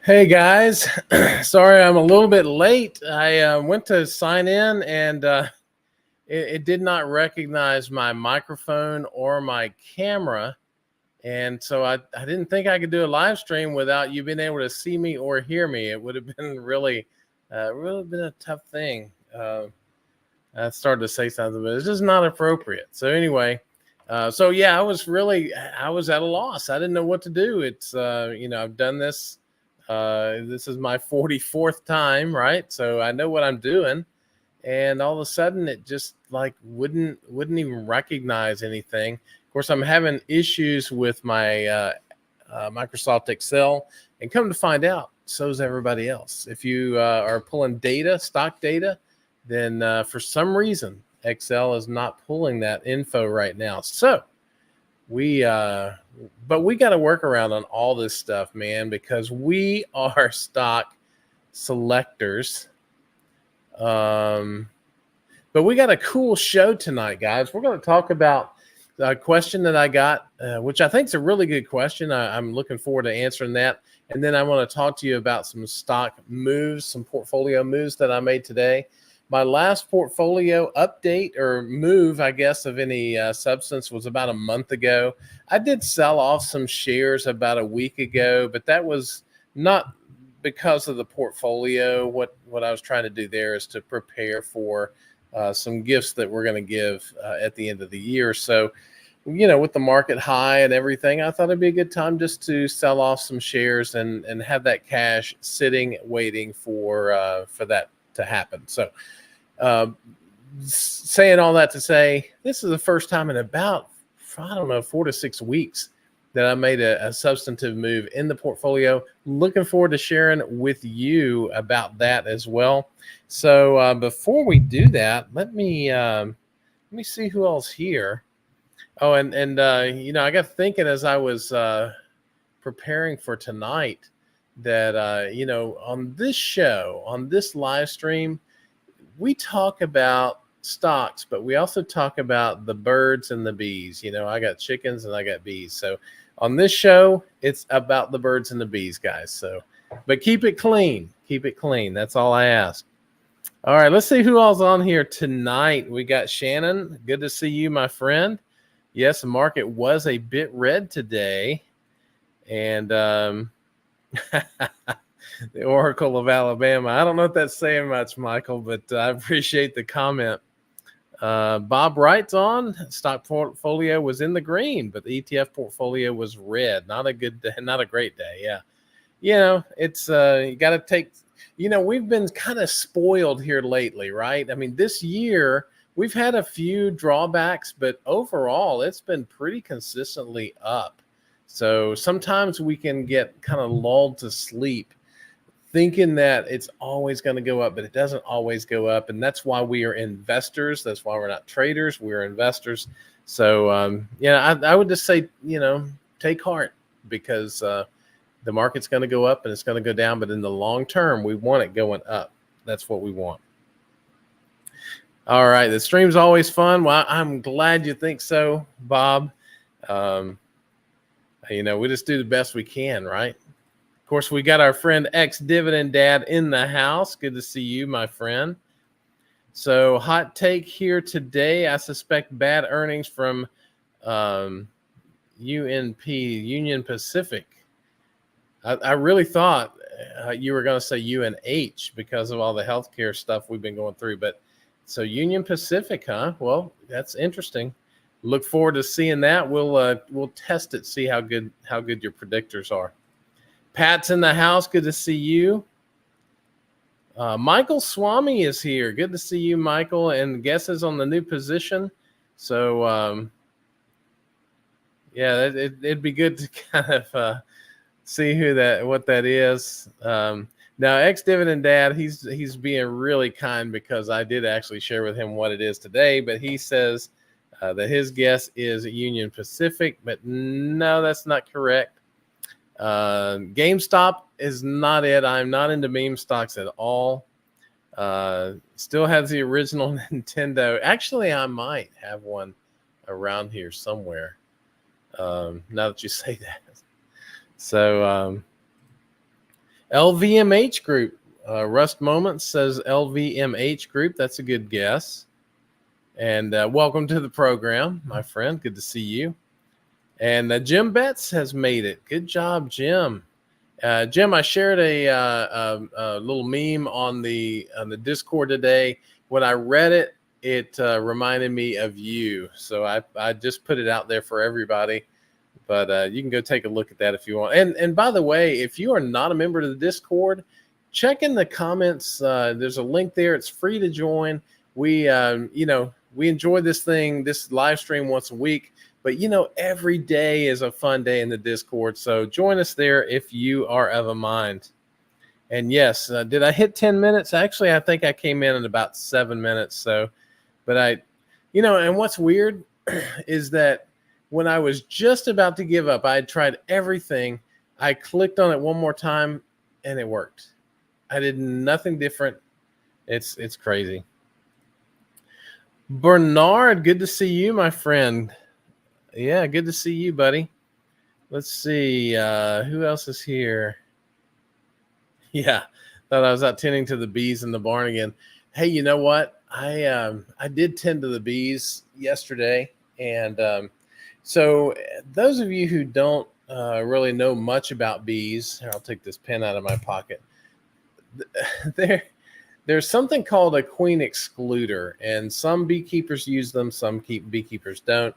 Hey guys, sorry I'm a little bit late. I went to sign in and it did not recognize my microphone or my camera. And so I didn't think I could do a live stream without you being able to see me or hear me. It would have been really been a tough thing. I started to say something, but it's just not appropriate. So anyway, so yeah, I was at a loss. I didn't know what to do. I've done this. This is my 44th time, right? So I know what I'm doing. And all of a sudden it just like wouldn't even recognize anything. Of course, I'm having issues with my Microsoft Excel, and come to find out, so is everybody else. If you are pulling data, stock data, then for some reason Excel is not pulling that info right now. So we but we got to work around on all this stuff, man, because we are stock selectors. But we got a cool show tonight, guys. We're going to talk about a question that I got, which I think is a really good question. I'm looking forward to answering that. And then I want to talk to you about some stock moves, some portfolio moves that I made today. My last portfolio update or move, I guess, of any substance was about a month ago. I did sell off some shares about a week ago, but that was not because of the portfolio. What I was trying to do there is to prepare for some gifts that we're going to give at the end of the year. So, with the market high and everything, I thought it'd be a good time just to sell off some shares and have that cash sitting, waiting for that to happen. So, saying all that to say, this is the first time in about, I don't know, 4 to 6 weeks that I made a substantive move in the portfolio. Looking forward to sharing with you about that as well. So before we do that, let me see who else here. Oh, and I got thinking as I was preparing for tonight that on this show, on this live stream, we talk about stocks, but we also talk about the birds and the bees. I got chickens and I got bees. So on this show, it's about the birds and the bees, guys. So, but keep it clean. Keep it clean. That's all I ask. All right, let's see who all's on here tonight. We got Shannon. Good to see you, my friend. Yes, the market was a bit red today. And the Oracle of Alabama. I don't know if that's saying much, Michael, but I appreciate the comment. Bob Wright's on. Stock portfolio was in the green, but the ETF portfolio was red. Not a good day, not a great day. Yeah. It's you got to take, we've been kind of spoiled here lately, right? I mean, this year we've had a few drawbacks, but overall it's been pretty consistently up. So sometimes we can get kind of lulled to sleep thinking that it's always going to go up, but it doesn't always go up. And that's why we are investors. That's why we're not traders. We're investors. So, I would just say, take heart, because the market's going to go up and it's going to go down. But in the long term, we want it going up. That's what we want. All right. The stream's always fun. Well, I'm glad you think so, Bob. We just do the best we can, right? Of course, we got our friend ex-dividend dad in the house. Good to see you, my friend. So, hot take here today. I suspect bad earnings from UNP, Union Pacific. I really thought you were going to say UNH because of all the healthcare stuff we've been going through. But so Union Pacific, huh? Well, that's interesting. Look forward to seeing that. We'll test it, see how good your predictors are. Pat's in the house. Good to see you. Michael Swami is here. Good to see you, Michael. And guesses on the new position. So, it'd be good to kind of see what that is. Now, ex-dividend dad, he's being really kind because I did actually share with him what it is today. But he says that his guess is Union Pacific. But no, that's not correct. GameStop is not it. I'm not into meme stocks at all. Still has the original Nintendo. Actually, I might have one around here somewhere. Now that you say that. So, LVMH Group. Rust Moments says LVMH Group. That's a good guess. And welcome to the program, my friend. Good to see you. And Jim Betts has made it. Good job, Jim. Jim, I shared a little meme on the Discord today. When I read it, it reminded me of you. So I just put it out there for everybody. But you can go take a look at that if you want. And by the way, if you are not a member of the Discord, check in the comments. There's a link there. It's free to join. We we enjoy this live stream once a week. But, every day is a fun day in the Discord. So join us there if you are of a mind. And yes, did I hit 10 minutes? Actually, I think I came in at about 7 minutes. So, but and what's weird is that when I was just about to give up, I had tried everything. I clicked on it one more time and it worked. I did nothing different. It's crazy. Bernard, good to see you, my friend. Yeah, good to see you, buddy. Let's see. Who else is here? Yeah, thought I was out tending to the bees in the barn again. Hey, you know what? I did tend to the bees yesterday. And so those of you who don't really know much about bees, here, I'll take this pen out of my pocket. There's something called a queen excluder, and some beekeepers use them, some beekeepers don't.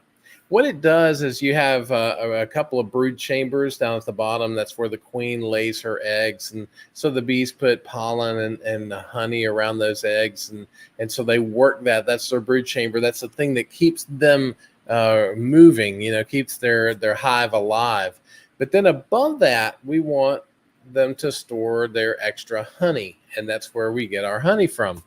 What it does is you have a couple of brood chambers down at the bottom. That's where the queen lays her eggs. And so the bees put pollen and honey around those eggs. And so they work that. That's their brood chamber. That's the thing that keeps them moving, keeps their hive alive. But then above that, we want them to store their extra honey. And that's where we get our honey from.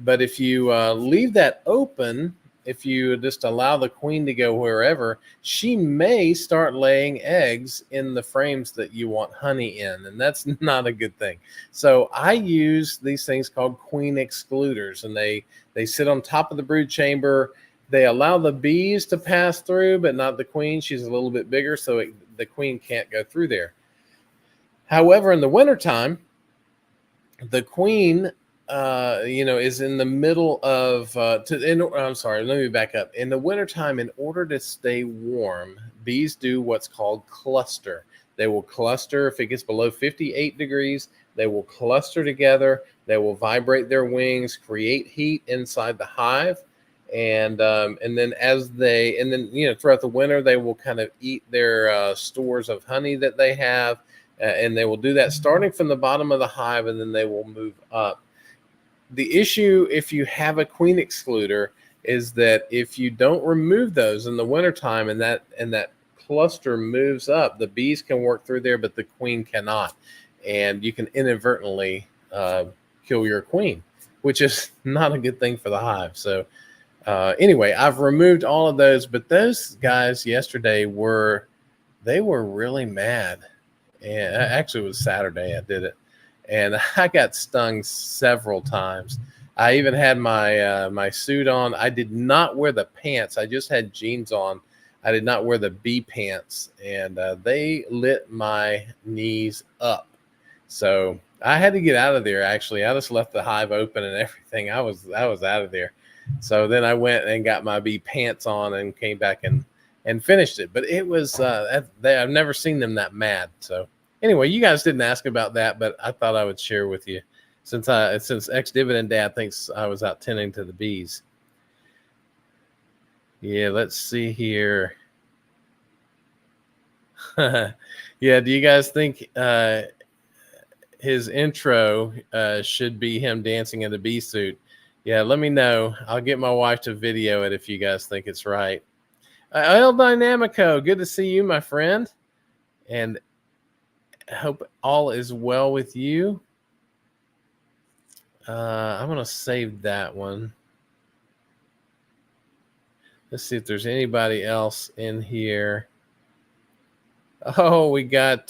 But if you leave that open, if you just allow the queen to go wherever, she may start laying eggs in the frames that you want honey in, and that's not a good thing. So I use these things called queen excluders, and they sit on top of the brood chamber. They allow the bees to pass through, but not the queen. She's a little bit bigger, so the queen can't go through there. However, in the wintertime, the queen is in the middle of I'm sorry, let me back up. In the wintertime, in order to stay warm, bees do what's called cluster. They will cluster if it gets below 58 degrees. They will cluster together. They will vibrate their wings, create heat inside the hive. And then throughout the winter, they will kind of eat their stores of honey that they have. And they will do that starting from the bottom of the hive, and then they will move up. The issue, if you have a queen excluder, is that if you don't remove those in the wintertime and that cluster moves up, the bees can work through there, but the queen cannot. And you can inadvertently kill your queen, which is not a good thing for the hive. So anyway, I've removed all of those, but those guys yesterday were really mad. And actually, it was Saturday I did it. And I got stung several times. I even had my suit on. I did not wear the pants. I just had jeans on. I did not wear the bee pants, and they lit my knees up. So I had to get out of there. Actually, I just left the hive open and everything. I was out of there. So then I went and got my bee pants on and came back and finished it. But it was I've never seen them that mad. So. Anyway, you guys didn't ask about that, but I thought I would share with you since ex-dividend dad thinks I was out tending to the bees. Yeah, let's see here. Yeah, do you guys think his intro should be him dancing in a bee suit? Yeah, let me know. I'll get my wife to video it if you guys think it's right. El Dynamico, good to see you, my friend. And I hope all is well with you. I'm going to save that one. Let's see if there's anybody else in here. Oh, we got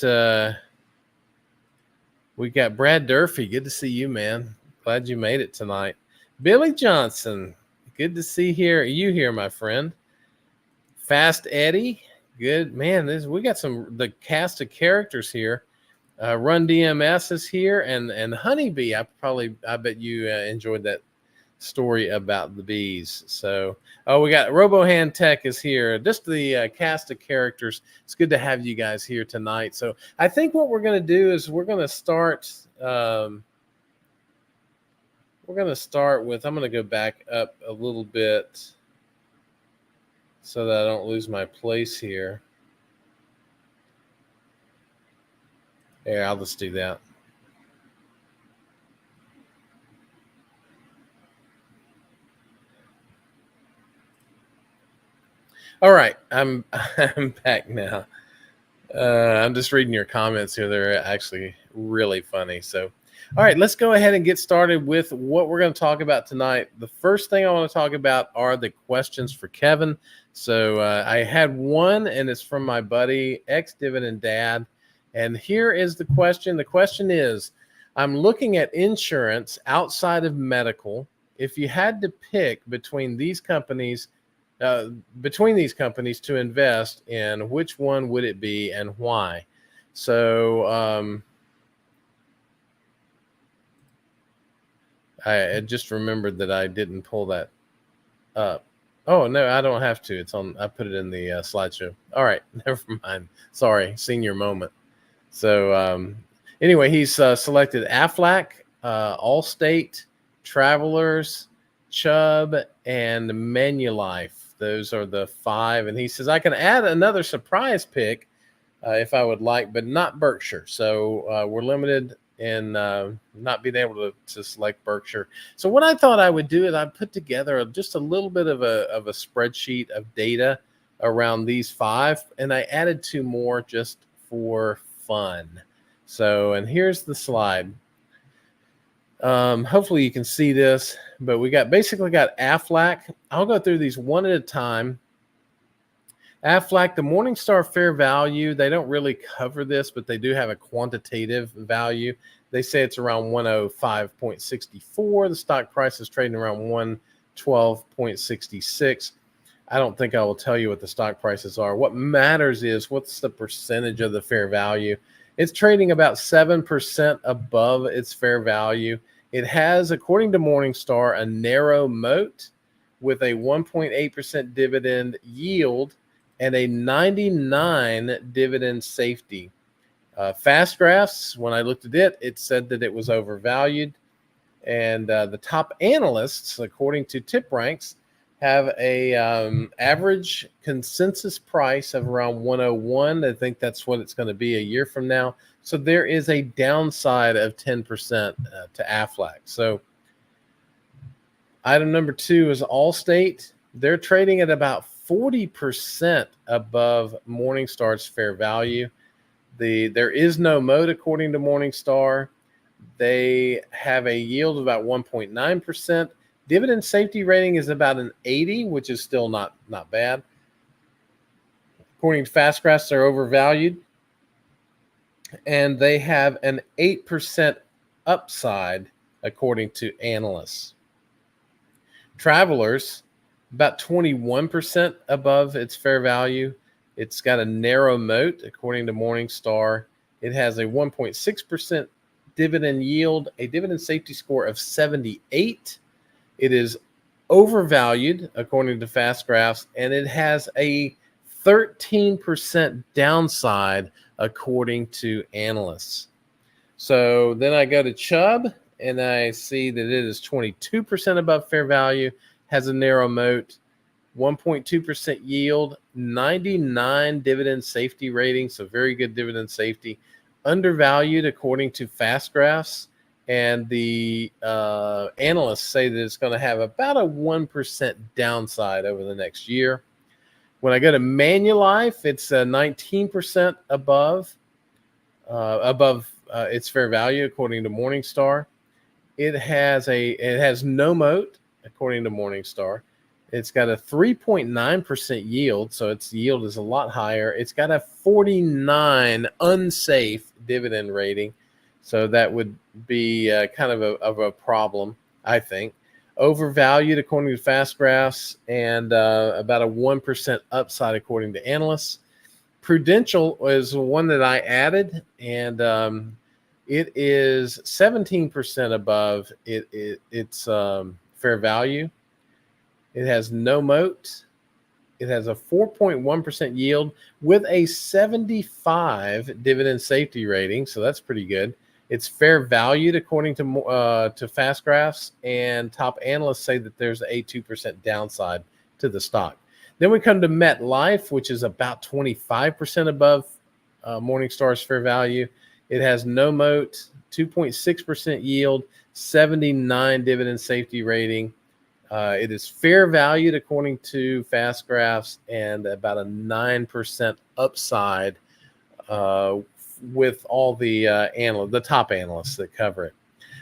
Brad Durfee. Good to see you, man. Glad you made it tonight. Billy Johnson. Good to see you here, my friend. Fast Eddie. Good, man. We got the cast of characters here. Run DMS is here, and Honeybee. I bet you enjoyed that story about the bees. So, oh, we got RoboHand Tech is here. Just the cast of characters. It's good to have you guys here tonight. So, I think what we're going to do is we're going to start. We're going to start with. I'm going to go back up a little bit so that I don't lose my place here. Yeah, I'll just do that. All right, I'm I'm back now. I'm just reading your comments here. They're actually really funny. So, all right, let's go ahead and get started with what we're going to talk about tonight. The first thing I want to talk about are the questions for Kevin. So I had one, and it's from my buddy, ex-dividend dad. And here is the question. The question is, I'm looking at insurance outside of medical. If you had to pick between these companies to invest in, which one would it be and why? So I just remembered that I didn't pull that up. Oh no, I don't have to. It's on. I put it in the slideshow. All right, never mind. Sorry, senior moment. So anyway, he's selected Aflac, Allstate, Travelers, Chubb, and Manulife. Those are the 5. And he says, I can add another surprise pick if I would like, but not Berkshire. So we're limited in not being able to select Berkshire. So what I thought I would do is I put together just a little bit of a spreadsheet of data around these 5, and I added 2 more just for fun. So, and here's the slide. Hopefully you can see this, but we basically got Aflac. I'll go through these one at a time. Aflac, the Morningstar fair value, they don't really cover this, but they do have a quantitative value. They say it's around 105.64. The stock price is trading around 112.66. I don't think I will tell you what the stock prices are. What matters is what's the percentage of the fair value. It's trading about 7% above its fair value. It has, according to Morningstar, a narrow moat with a 1.8% dividend yield and a 99 dividend safety. Fast Graphs, when I looked at it, it said that it was overvalued. And the top analysts, according to Tip Ranks, have a average consensus price of around 101. I think that's what it's going to be a year from now. So there is a downside of 10% to Aflac. So item number 2 is Allstate. They're trading at about 40% above Morningstar's fair value. There is no moat according to Morningstar. They have a yield of about 1.9%. Dividend safety rating is about an 80, which is still not bad. According to Fast Graphs, they're overvalued. And they have an 8% upside, according to analysts. Travelers, about 21% above its fair value. It's got a narrow moat, according to Morningstar. It has a 1.6% dividend yield, a dividend safety score of 78. It is overvalued, according to Fast Graphs, and it has a 13% downside, according to analysts. So then I go to Chubb, and I see that it is 22% above fair value, has a narrow moat, 1.2% yield, 99 dividend safety rating, so very good dividend safety. Undervalued, according to Fast Graphs, and the analysts say that it's going to have about a 1% downside over the next year. When I go to Manulife, it's 19% above its fair value, according to Morningstar. It has no moat, according to Morningstar. It's got a 3.9% yield, so its yield is a lot higher. It's got a 49 unsafe dividend rating, so that would be kind of a problem, I think. Overvalued, according to Fast Graphs, and about a 1% upside, according to analysts. Prudential is one that I added, and it is 17% above its fair value. It has no moat. It has a 4.1% yield with a 75 dividend safety rating, so that's pretty good. It's fair valued according to Fast Graphs, and top analysts say that there's a 2% downside to the stock. Then we come to MetLife, which is about 25% above Morningstar's fair value. It has no moat, 2.6% yield, 79 dividend safety rating. It is fair valued according to Fast Graphs and about a 9% upside with all the top analysts that cover it.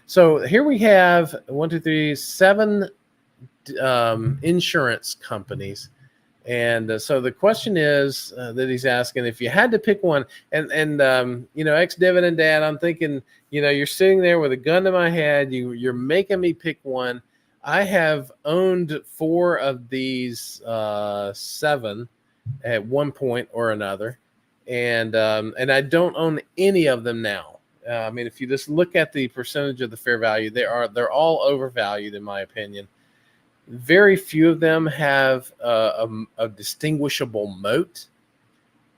So here we have 7 insurance companies. And so the question is that he's asking, if you had to pick one, and ex-dividend dad, I'm thinking, you're sitting there with a gun to my head, you're making me pick one. I have owned 4 of these 7 at one point or another, and I don't own any of them now. If you just look at the percentage of the fair value, they're all overvalued in my opinion. Very few of them have a distinguishable moat,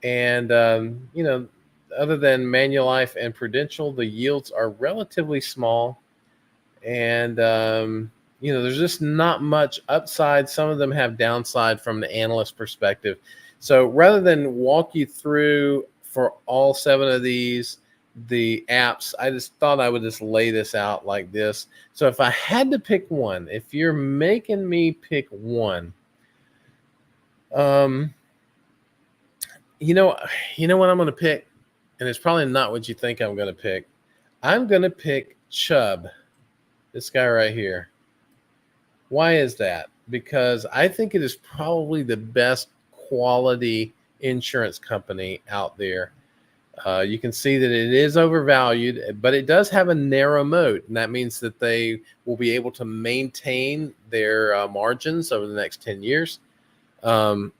and other than Manulife and Prudential, the yields are relatively small, and there's just not much upside. Some of them have downside from the analyst perspective. So rather than walk you through for all 7 of these, the apps, I just thought I would just lay this out like this. So if I had to pick one, if you're making me pick one, you know what I'm going to pick? And it's probably not what you think I'm going to pick. I'm going to pick Chubb, this guy right here. Why is that? Because I think it is probably the best quality insurance company out there. You can see that it is overvalued, but it does have a narrow moat, and that means that they will be able to maintain their margins over the next 10 years. Then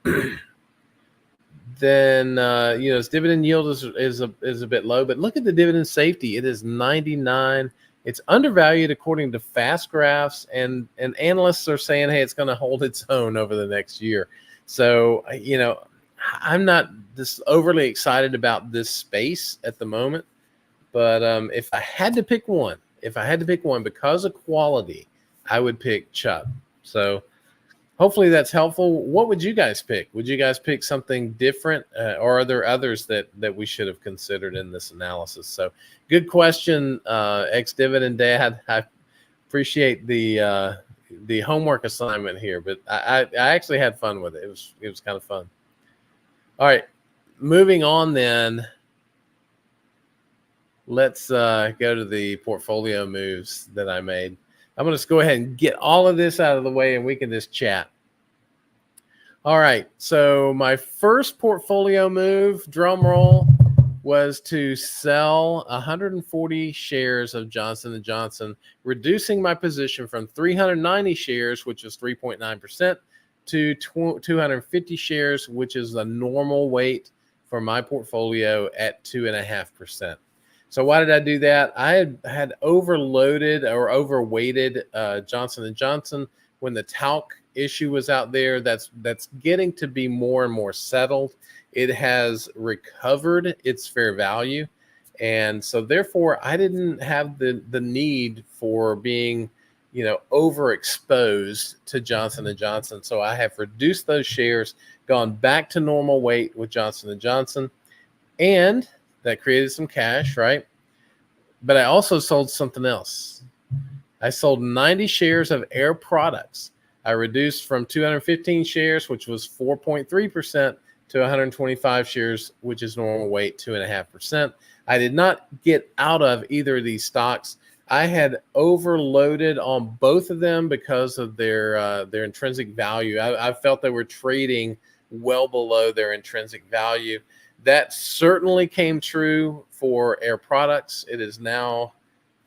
its dividend yield is a bit low, but look at the dividend safety. It is 99. It's undervalued according to Fast Graphs, and analysts are saying, hey, it's going to hold its own over the next year. So, I'm not just overly excited about this space at the moment, but if I had to pick one because of quality, I would pick Chubb. So hopefully that's helpful. What would you guys pick? Would you guys pick something different, or are there others that we should have considered in this analysis? So good question, ex-dividend dad. I appreciate the homework assignment here, but I actually had fun with it. It was kind of fun. All right, moving on then. Let's go to the portfolio moves that I made. I'm going to just go ahead and get all of this out of the way, and we can just chat. All right, so my first portfolio move, drum roll, was to sell 140 shares of Johnson & Johnson, reducing my position from 390 shares, which is 3.9%, to 250 shares, which is the normal weight for my portfolio at 2.5%. So why did I do that? I had overloaded or overweighted Johnson & Johnson when the talc issue was out there. That's getting to be more and more settled. It has recovered its fair value. And so therefore, I didn't have the need for being overexposed to Johnson & Johnson. So I have reduced those shares, gone back to normal weight with Johnson & Johnson, and that created some cash, right? But I also sold something else. I sold 90 shares of Air Products. I reduced from 215 shares, which was 4.3%, to 125 shares, which is normal weight, 2.5%. I did not get out of either of these stocks. I had overloaded on both of them because of their intrinsic value. I felt they were trading well below their intrinsic value. That certainly came true for Air Products. It is now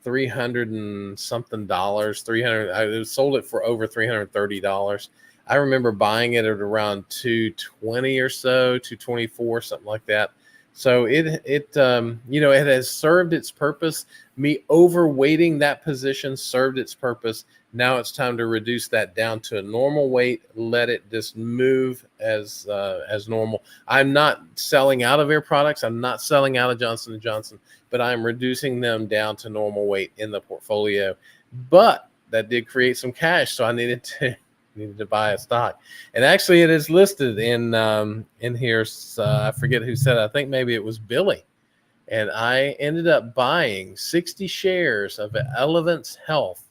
$300 and something. I sold it for over $330. I remember buying it at around 220 or so, 224, something like that. So it has served its purpose. Me overweighting that position served its purpose. Now it's time to reduce that down to a normal weight. Let it just move as normal. I'm not selling out of Air Products. I'm not selling out of Johnson and Johnson, but I'm reducing them down to normal weight in the portfolio. But that did create some cash, so I needed to buy a stock. And actually, it is listed in here. I forget who said it. I think maybe it was Billy. And I ended up buying 60 shares of Elevance Health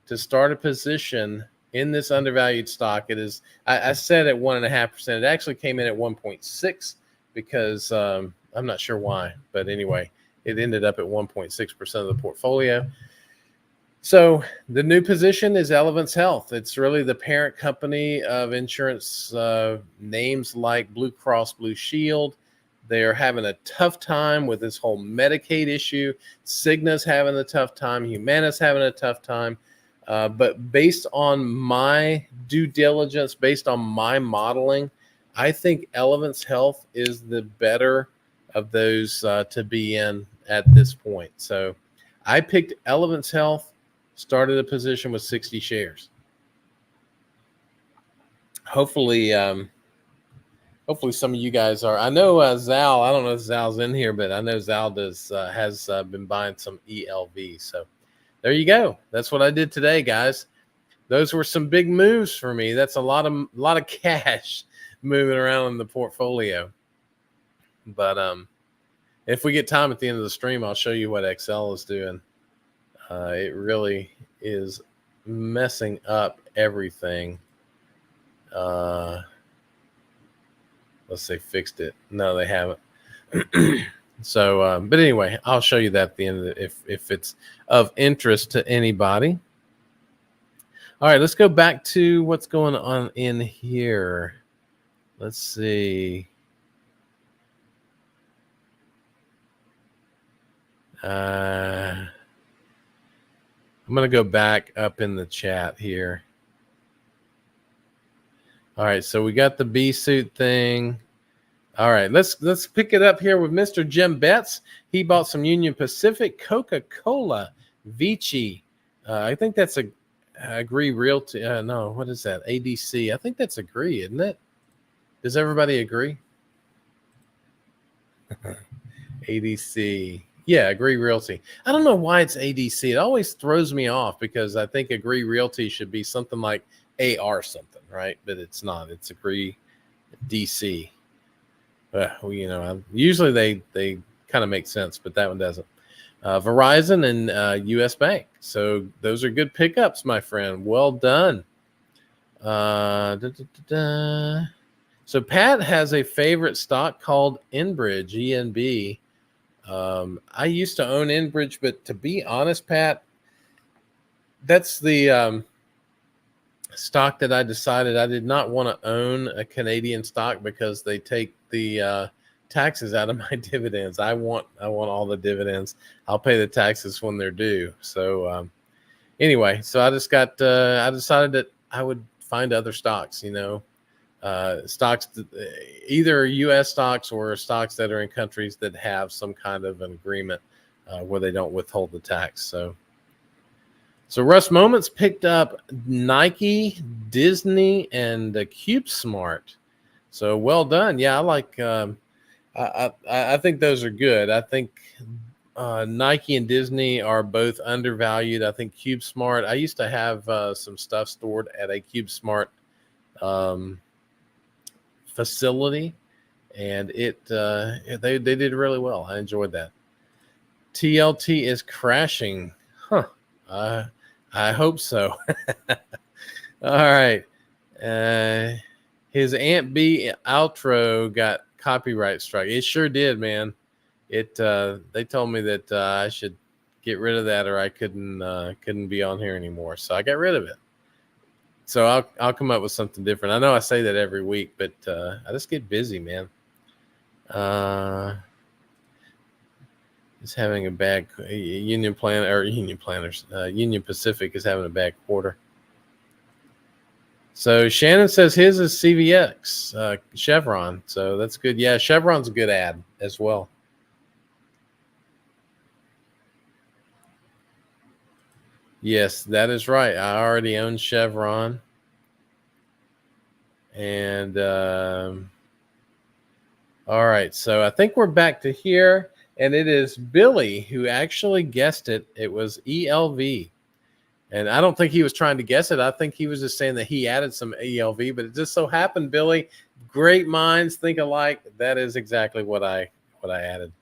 to start a position in this undervalued stock. It is, I said at 1.5%. It actually came in at 1.6 because I'm not sure why, but anyway, it ended up at 1.6% of the portfolio. So the new position is Elevance Health. It's really the parent company of insurance names like Blue Cross Blue Shield. They're having a tough time with this whole Medicaid issue. Cigna's having a tough time. Humana's having a tough time. But based on my due diligence, based on my modeling, I think Elevance Health is the better of those to be in at this point. So I picked Elevance Health, started a position with 60 shares. Hopefully some of you guys are. I know Zal, I don't know if Zal's in here, but I know Zal has been buying some ELV. So there you go. That's what I did today, guys. Those were some big moves for me. That's a lot of cash moving around in the portfolio. But if we get time at the end of the stream, I'll show you what XL is doing. It really is messing up everything. Let's say fixed it. No, they haven't. So, but anyway, I'll show you that at the end of it if it's of interest to anybody. All right, let's go back to what's going on in here. Let's see. I'm going to go back up in the chat here. All right, so we got the bee suit thing. All right, let's pick it up here with Mr. Jim Betts. He bought some Union Pacific, Coca-Cola, Vici. I think that's a Agree Realty. No, what is that? ADC. I think that's Agree, isn't it? Does everybody agree? ADC. Yeah, Agree Realty. I don't know why it's ADC. It always throws me off because I think Agree Realty should be something like AR something, right? But it's not. It's Agree DC. Usually they kind of make sense, but that one doesn't. Verizon and U.S. Bank. So those are good pickups, my friend. Well done. So Pat has a favorite stock called Enbridge, ENB. I used to own Enbridge, but to be honest, Pat, that's the stock that I decided I did not want to own a Canadian stock because they take the taxes out of my dividends. I want all the dividends. I'll pay the taxes when they're due. So anyway, so I decided that I would find other stocks, stocks, either U.S. stocks or stocks that are in countries that have some kind of an agreement where they don't withhold the tax. So Russ Moments picked up Nike, Disney, and CubeSmart. So well done. Yeah, I like. I think those are good. I think Nike and Disney are both undervalued. I think CubeSmart. I used to have some stuff stored at a CubeSmart facility, and they did really well. I enjoyed that. TLT is crashing. Huh. I hope so. All right. His Aunt B outro got copyright strike. It sure did, man. They told me that I should get rid of that or I couldn't be on here anymore. So I got rid of it. So I'll come up with something different. I know I say that every week, but I just get busy, man. Is having a bad Union Pacific is having a bad quarter. So Shannon says his is CVX, Chevron. So that's good. Yeah, Chevron's a good ad as well. Yes, that is right. I already own Chevron. And all right, so I think we're back to here. And it is Billy who actually guessed it. It was ELV. And I don't think he was trying to guess it. I think he was just saying that he added some ELV, but it just so happened, Billy, great minds think alike. That is exactly what I added.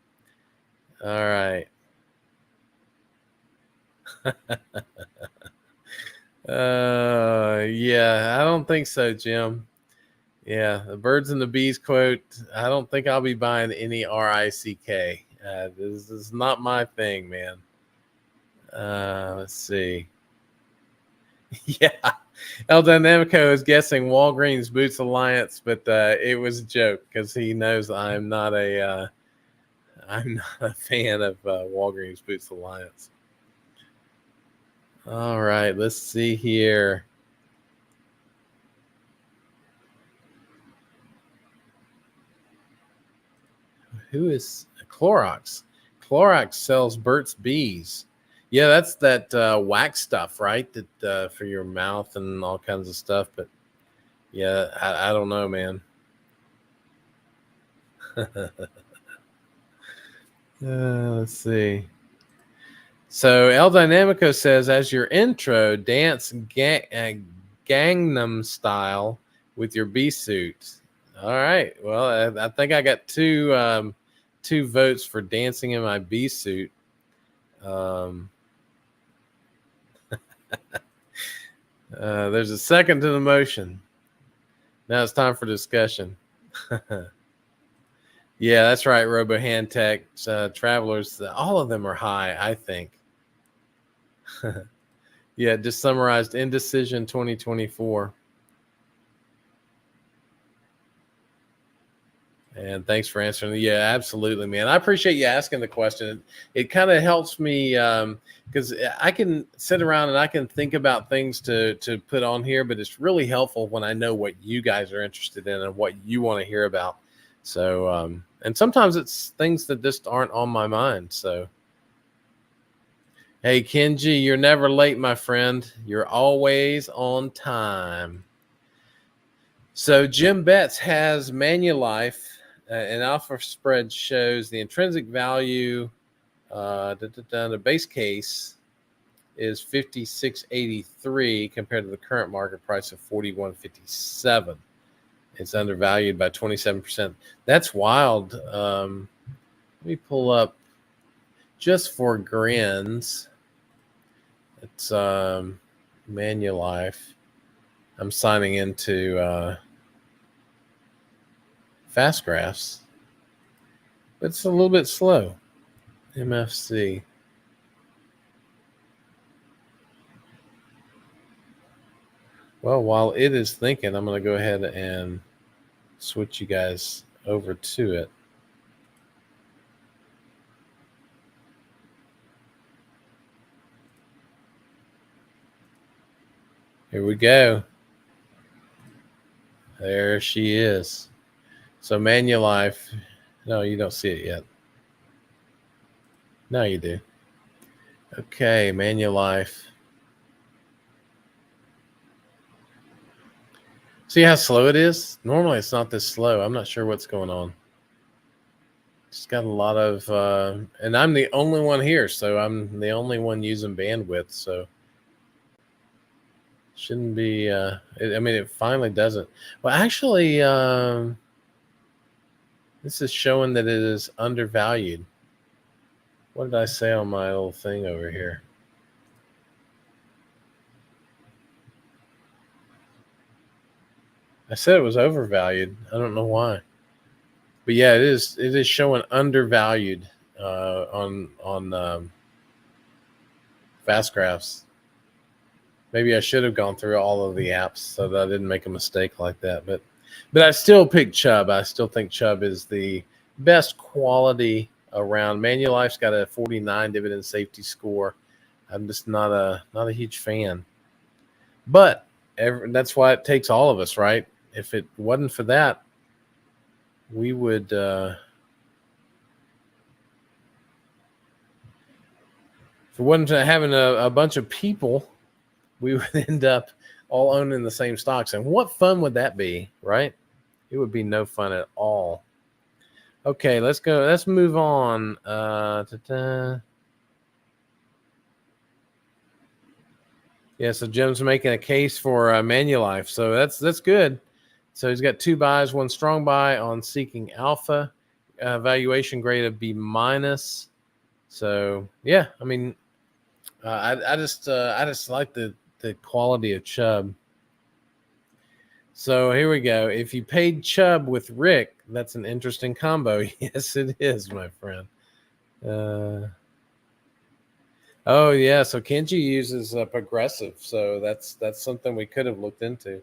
All right. Yeah, I don't think so, Jim. Yeah, the birds and the bees quote. I don't think I'll be buying any RICK. This is not my thing, man. Let's see. Yeah, El Dynamico is guessing Walgreens Boots Alliance, but it was a joke because he knows I'm not a fan of Walgreens Boots Alliance. All right, let's see here. Who is Clorox? Clorox sells Burt's Bees. Yeah, that's that wax stuff, right? That for your mouth and all kinds of stuff. But yeah, I don't know, man. Let's see. So El Dynamico says, as your intro, dance Gangnam style with your bee suit. All right. Well, I think I got two votes for dancing in my bee suit. There's a second to the motion. Now it's time for discussion. Yeah, that's right. Robo Hand Tech, Travelers, all of them are high, I think. Yeah, just summarized Indecision 2024. And thanks for answering. Yeah, absolutely, man. I appreciate you asking the question. It kind of helps me because I can sit around and I can think about things to put on here, but it's really helpful when I know what you guys are interested in and what you want to hear about. So, and sometimes it's things that just aren't on my mind. So, hey, Kenji, you're never late, my friend. You're always on time. So, Jim Betts has Manulife. An alpha spread shows the intrinsic value, the base case is 56.83 compared to the current market price of 41.57. It's undervalued by 27%. That's wild. Let me pull up just for grins. It's Manulife. I'm signing into Fast Graphs. It's a little bit slow. MFC. Well, while it is thinking, I'm going to go ahead and switch you guys over to it. Here we go. There she is. So Manulife. No, you don't see it yet. No, you do. Okay, Manulife. See how slow it is? Normally it's not this slow. I'm not sure what's going on. It's got a lot of, and I'm the only one here, so I'm the only one using bandwidth, so shouldn't be, it finally doesn't. Well, actually, this is showing that it is undervalued. What did I say on my little thing over here? I said it was overvalued. I don't know why. But yeah, it is showing undervalued on Fast Graphs. Maybe I should have gone through all of the apps so that I didn't make a mistake like that. But I still picked Chubb. I still think Chubb is the best quality around. Manulife's got a 49 dividend safety score. I'm just not a huge fan. But that's why it takes all of us, right? If it wasn't for that, we would if it wasn't for having a bunch of people, we would end up all owning the same stocks. And what fun would that be, right? It would be no fun at all. Okay, let's go. Let's move on. Yeah, so Jim's making a case for Manulife, so that's good. So he's got 2 buys, 1 strong buy on Seeking Alpha, valuation grade of B minus. So yeah, I mean, I just like the quality of Chubb. So here we go. If you paid Chubb with Rick, that's an interesting combo. Yes, it is, my friend. Oh yeah, so Kenji uses Progressive, so that's something we could have looked into.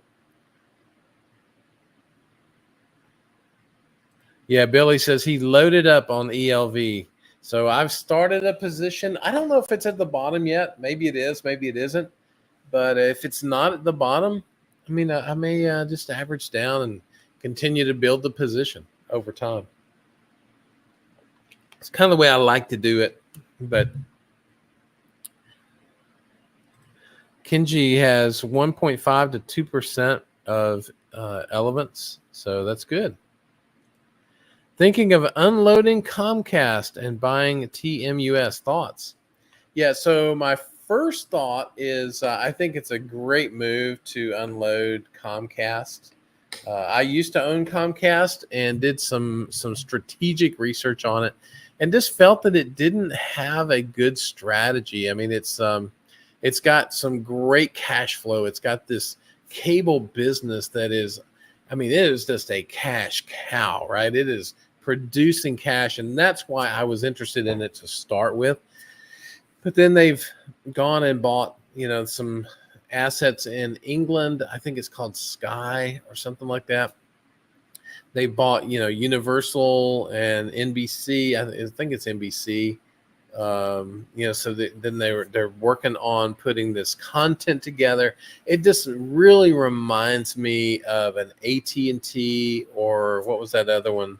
Yeah, Billy says he loaded up on ELV. So I've started a position. I don't know if it's at the bottom yet. Maybe it is, maybe it isn't. But if it's not at the bottom, I mean, I may just average down and continue to build the position over time. It's kind of the way I like to do it. But Kenji has 1.5 to 2% of elements, so that's good. Thinking of unloading Comcast and buying TMUS. Thoughts? Yeah, so my first thought is I think it's a great move to unload Comcast. I used to own Comcast and did some strategic research on it, and just felt that it didn't have a good strategy. I mean, it's got some great cash flow. It's got this cable business that is, I mean, it is just a cash cow, right? It is producing cash, and that's why I was interested in it to start with. But then they've gone and bought, some assets in England. I think it's called Sky or something like that. They bought, Universal and NBC. I think it's NBC. So then they're working on putting this content together. It just really reminds me of an AT&T, or what was that other one?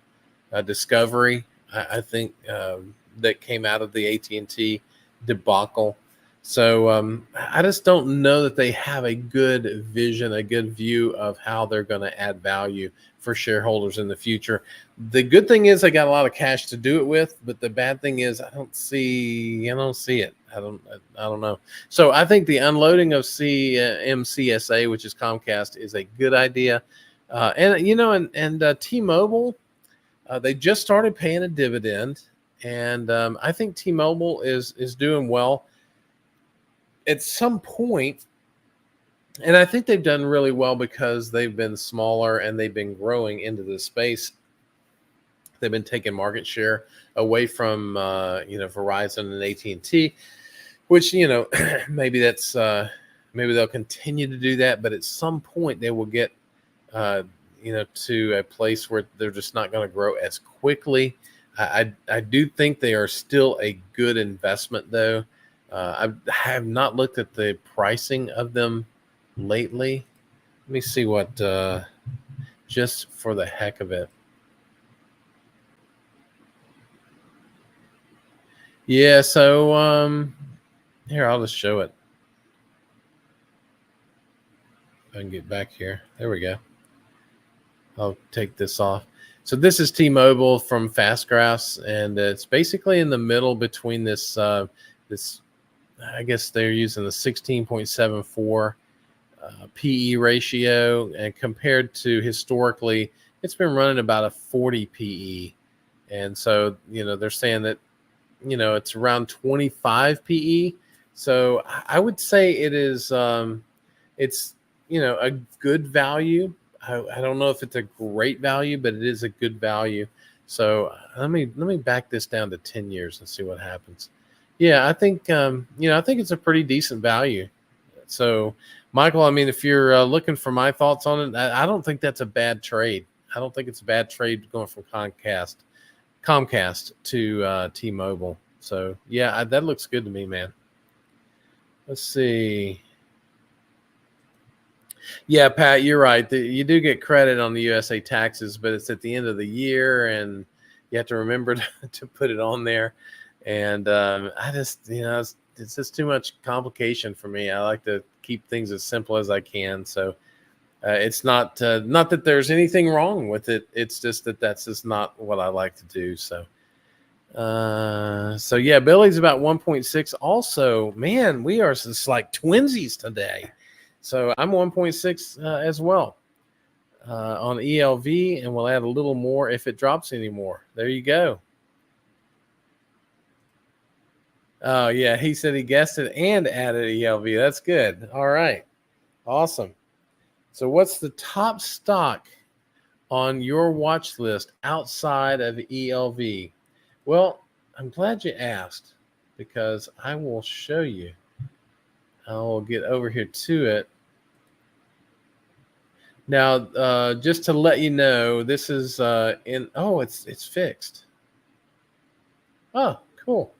Discovery. I think that came out of the AT&T debacle. So I just don't know that they have a good vision, a good view of how they're going to add value for shareholders in the future. The good thing is they got a lot of cash to do it with, but the bad thing is I don't see it. I don't know. So I think the unloading of MCSA, which is Comcast, is a good idea. And T-Mobile, they just started paying a dividend, and I think T-Mobile is doing well. At some point, and I think they've done really well because they've been smaller and they've been growing into this space. They've been taking market share away from Verizon and AT&T, which maybe that's maybe they'll continue to do that, but at some point they will get to a place where they're just not going to grow as quickly. I do think they are still a good investment, though. I have not looked at the pricing of them lately. Let me see what, just for the heck of it. Yeah, so here, I'll just show it. If I can get back here. There we go. I'll take this off. So this is T-Mobile from Fastgraphs, and it's basically in the middle between this I guess they're using the 16.74 PE ratio, and compared to historically, it's been running about a 40 PE. And so, they're saying that, it's around 25 PE. So I would say it is, it's, a good value. I don't know if it's a great value, but it is a good value. So let me back this down to 10 years and see what happens. Yeah, I think I think it's a pretty decent value. So, Michael, I mean, if you're looking for my thoughts on it, I don't think that's a bad trade. I don't think it's a bad trade going from Comcast to T-Mobile. So, yeah, that looks good to me, man. Let's see. Yeah, Pat, you're right. You do get credit on the USA taxes, but it's at the end of the year, and you have to remember to put it on there. And I just, it's just too much complication for me. I like to keep things as simple as I can. So it's not that there's anything wrong with it. It's just that that's just not what I like to do. So yeah, Billy's about 1.6. Also, man, we are just like twinsies today. So I'm 1.6 as well on ELV, and we'll add a little more if it drops anymore. There you go. Oh yeah, he said he guessed it and added ELV. That's good. All right, awesome. So what's the top stock on your watch list outside of ELV? Well, I'm glad you asked because I will show you. I'll get over here to it. Now, just to let you know, this is it's fixed. Oh, cool.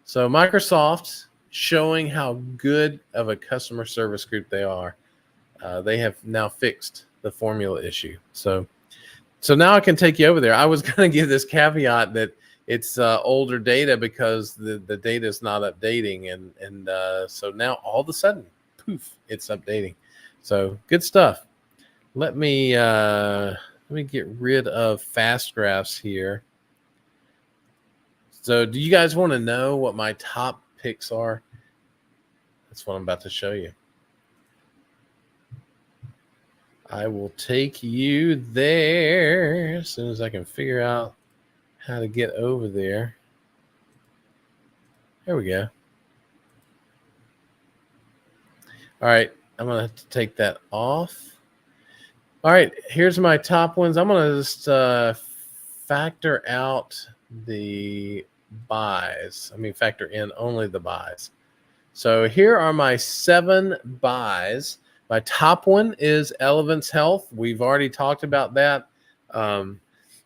So Microsoft's showing how good of a customer service group they are. They have now fixed the formula issue. So now I can take you over there. I was going to give this caveat that it's older data because the data is not updating, and so now all of a sudden, poof, it's updating. So good stuff. Let me get rid of fast graphs here. So do you guys want to know what my top picks are? That's what I'm about to show you. I will take you there as soon as I can figure out how to get over there. There we go. All right, I'm going to have to take that off. All right, here's my top ones. I'm going to just factor out the buys. Factor in only the buys. So here are my 7 buys. My top one is Elevance Health. We've already talked about that.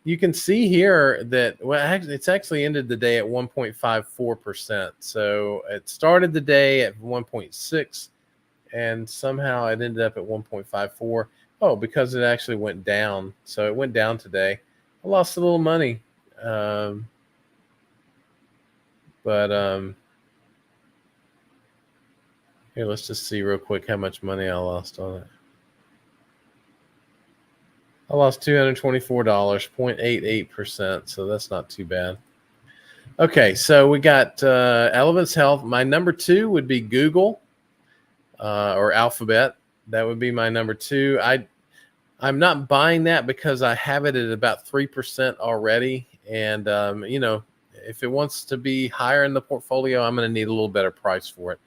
You can see here that it's actually ended the day at 1.54%. So it started the day at 1.6, and somehow it ended up at 1.54. Oh, because it actually went down. So it went down today. I lost a little money. Here, let's just see real quick how much money I lost on it. I lost $224, 0.88%, so that's not too bad. Okay, so we got Elevance Health. My number 2 would be Google or Alphabet. That would be my number 2. I'm not buying that because I have it at about 3% already, and if it wants to be higher in the portfolio, I'm going to need a little better price for it.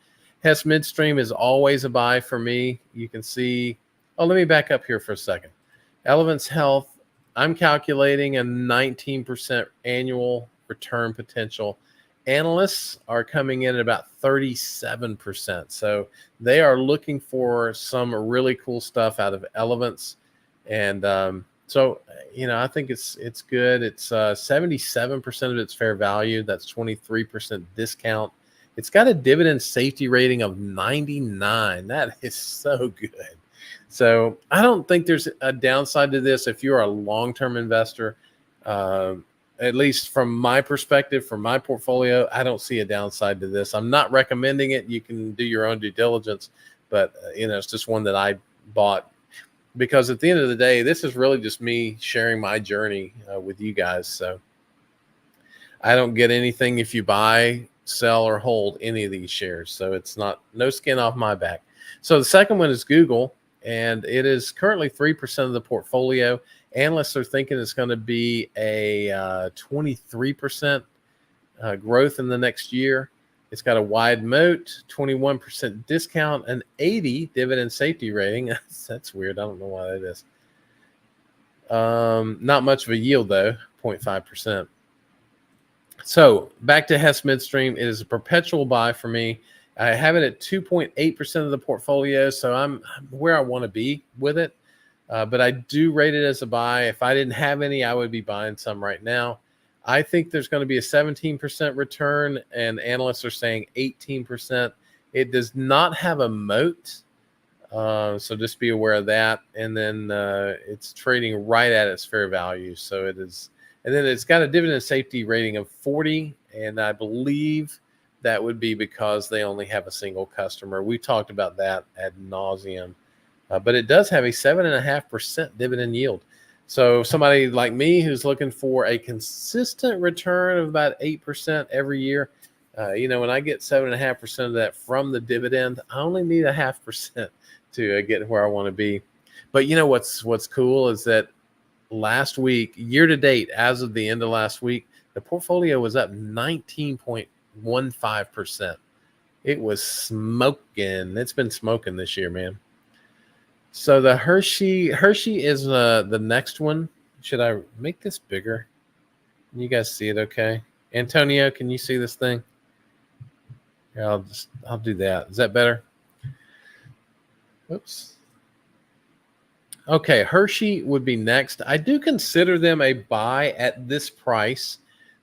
Hess Midstream is always a buy for me. You can see. Oh, let me back up here for a second. Elevance Health, I'm calculating a 19% annual return potential. Analysts are coming in at about 37%. So they are looking for some really cool stuff out of Elevance. And I think it's good. It's 77% of its fair value. That's 23% discount. It's got a dividend safety rating of 99. That is so good. So I don't think there's a downside to this if you're a long-term investor. At least from my perspective, from my portfolio, I don't see a downside to this. I'm not recommending it. You can do your own due diligence, but it's just one that I bought because at the end of the day, this is really just me sharing my journey with you guys. So I don't get anything if you buy, sell, or hold any of these shares. So it's no skin off my back. So the second one is Google, and it is currently 3% of the portfolio. Analysts are thinking it's going to be a 23% growth in the next year. It's got a wide moat, 21% discount, an 80 dividend safety rating. That's weird. I don't know why that is. Not much of a yield, though, 0.5%. So back to Hess Midstream. It is a perpetual buy for me. I have it at 2.8% of the portfolio, so I'm where I want to be with it. But I do rate it as a buy. If I didn't have any, I would be buying some right now. I think there's going to be a 17% return, and analysts are saying 18%. It does not have a moat. So just be aware of that. And then it's trading right at its fair value. So it is. And then it's got a dividend safety rating of 40. And I believe that would be because they only have a single customer. We talked about that ad nauseum. But it does have a 7.5% dividend yield. So somebody like me who's looking for a consistent return of about 8% every year, when I get 7.5% of that from the dividend, I only need 0.5% to get where I want to be. But you know what's cool is that last week, year to date, as of the end of last week, the portfolio was up 19.15%. It was smoking. It's been smoking this year, man. So the Hershey is the next one. Should I make this bigger? Can you guys see it okay? Antonio, can you see this thing? Here, I'll do that. Is that better? Oops. Okay, Hershey would be next. I do consider them a buy at this price.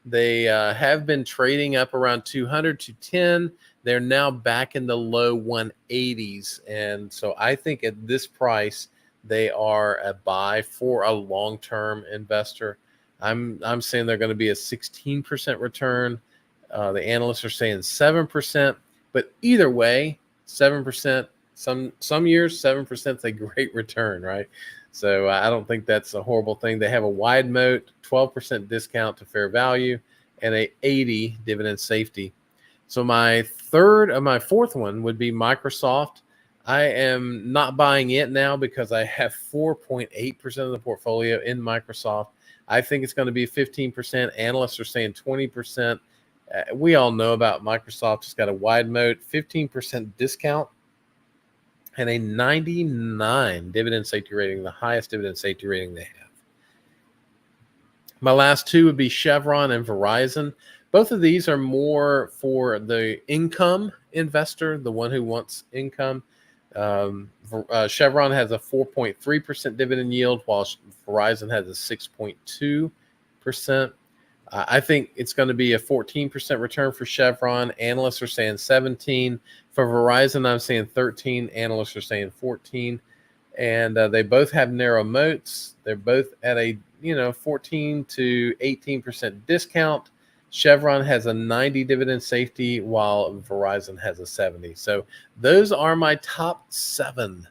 They have been trading up around 200 to 10. They're now back in the low 180s. And so I think at this price, they are a buy for a long-term investor. I'm saying they're going to be a 16% return. The analysts are saying 7%, but either way, 7%. Some years 7% is a great return, right? So I don't think that's a horrible thing. They have a wide moat, 12% discount to fair value, and a 80 dividend safety. So my fourth one would be Microsoft. I am not buying it now because I have 4.8% of the portfolio in Microsoft. I think it's going to be 15%. Analysts are saying 20%. We all know about Microsoft. It's got a wide moat, 15% discount, and a 99 dividend safety rating, the highest dividend safety rating they have. My last two would be Chevron and Verizon. Both of these are more for the income investor, the one who wants income. Chevron has a 4.3% dividend yield, while Verizon has a 6.2%. I think it's going to be a 14% return for Chevron. Analysts are saying 17. For Verizon, I'm saying 13. Analysts are saying 14. And they both have narrow moats. They're both at a 14 to 18% discount. Chevron has a 90 dividend safety, while Verizon has a 70. So those are my top 7.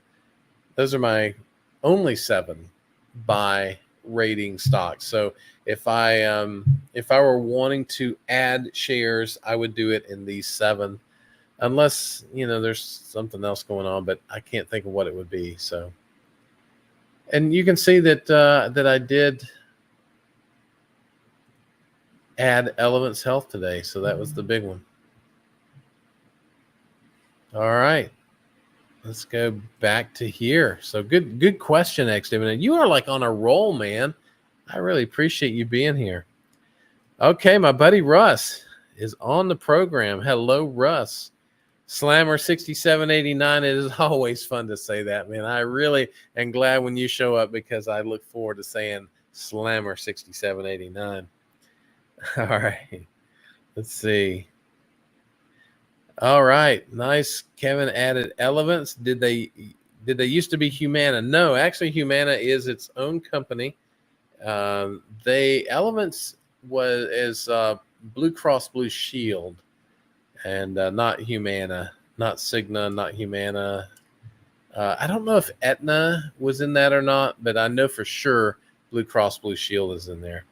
Those are my only 7 buy rating stocks. So if I were wanting to add shares, I would do it in these 7, unless there's something else going on, but I can't think of what it would be. So, and you can see that that I did add Elements Health today, so that was the big one. All right, let's go back to here. So good question, X Dividend. You are like on a roll, man. I really appreciate you being here. Okay, my buddy Russ is on the program. Hello, Russ. Slammer 6789. It is always fun to say that, man. I really am glad when you show up because I look forward to saying Slammer 6789. All right. Let's see. All right. Nice. Kevin added Elements. Did they used to be Humana? No, actually Humana is its own company. Elements is Blue Cross Blue Shield, and not Humana, not Cigna, not Humana. I don't know if Aetna was in that or not, but I know for sure Blue Cross Blue Shield is in there.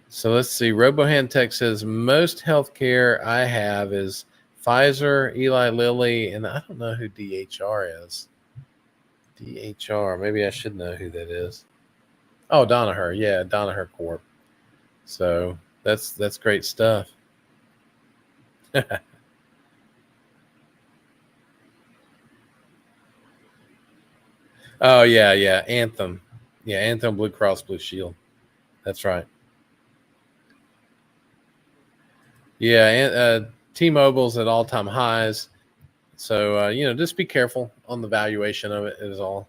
So let's see. RoboHand Tech says most healthcare I have is Pfizer, Eli Lilly, and I don't know who DHR is. DHR, maybe I should know who that is. Oh, Danaher, yeah, Danaher Corp. So that's great stuff. Oh yeah, Anthem, yeah, Anthem Blue Cross Blue Shield. That's right. Yeah, and T-Mobile's at all-time highs. So just be careful on the valuation of it is all.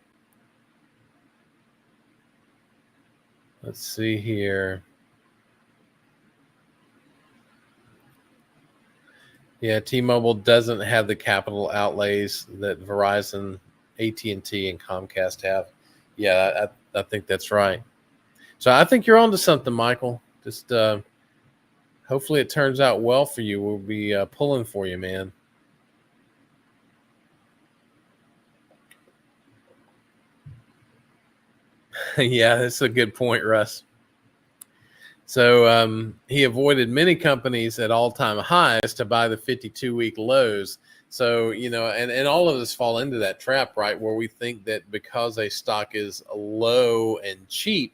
Let's see here. Yeah, T-Mobile doesn't have the capital outlays that Verizon, AT&T, and Comcast have. Yeah, I think that's right. So I think you're onto something, Michael. Just hopefully it turns out well for you. We'll be pulling for you, man. Yeah, that's a good point, Russ. So he avoided many companies at all-time highs to buy the 52-week lows. So, and all of us fall into that trap, right? Where we think that because a stock is low and cheap,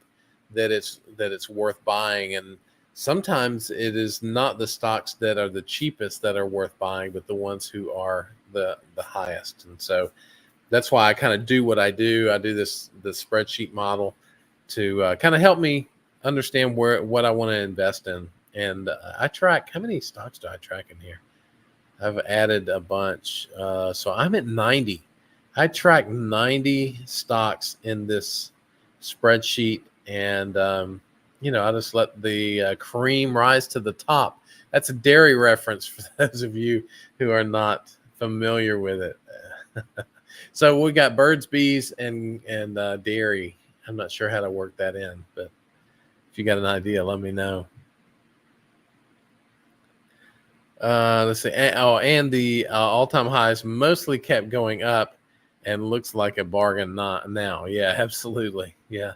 that it's worth buying. And sometimes it is not the stocks that are the cheapest that are worth buying, but the ones who are the highest. And so that's why I kind of do what I do. I do the spreadsheet model to kind of help me understand what I want to invest in. And I track, how many stocks do I track in here? I've added a bunch. So I'm at 90. I track 90 stocks in this spreadsheet. And, I just let the cream rise to the top. That's a dairy reference for those of you who are not familiar with it. So we got birds, bees, and dairy. I'm not sure how to work that in, but if you got an idea, let me know. Let's see. And the all-time highs mostly kept going up, and looks like a bargain not now. Yeah, absolutely. Yeah,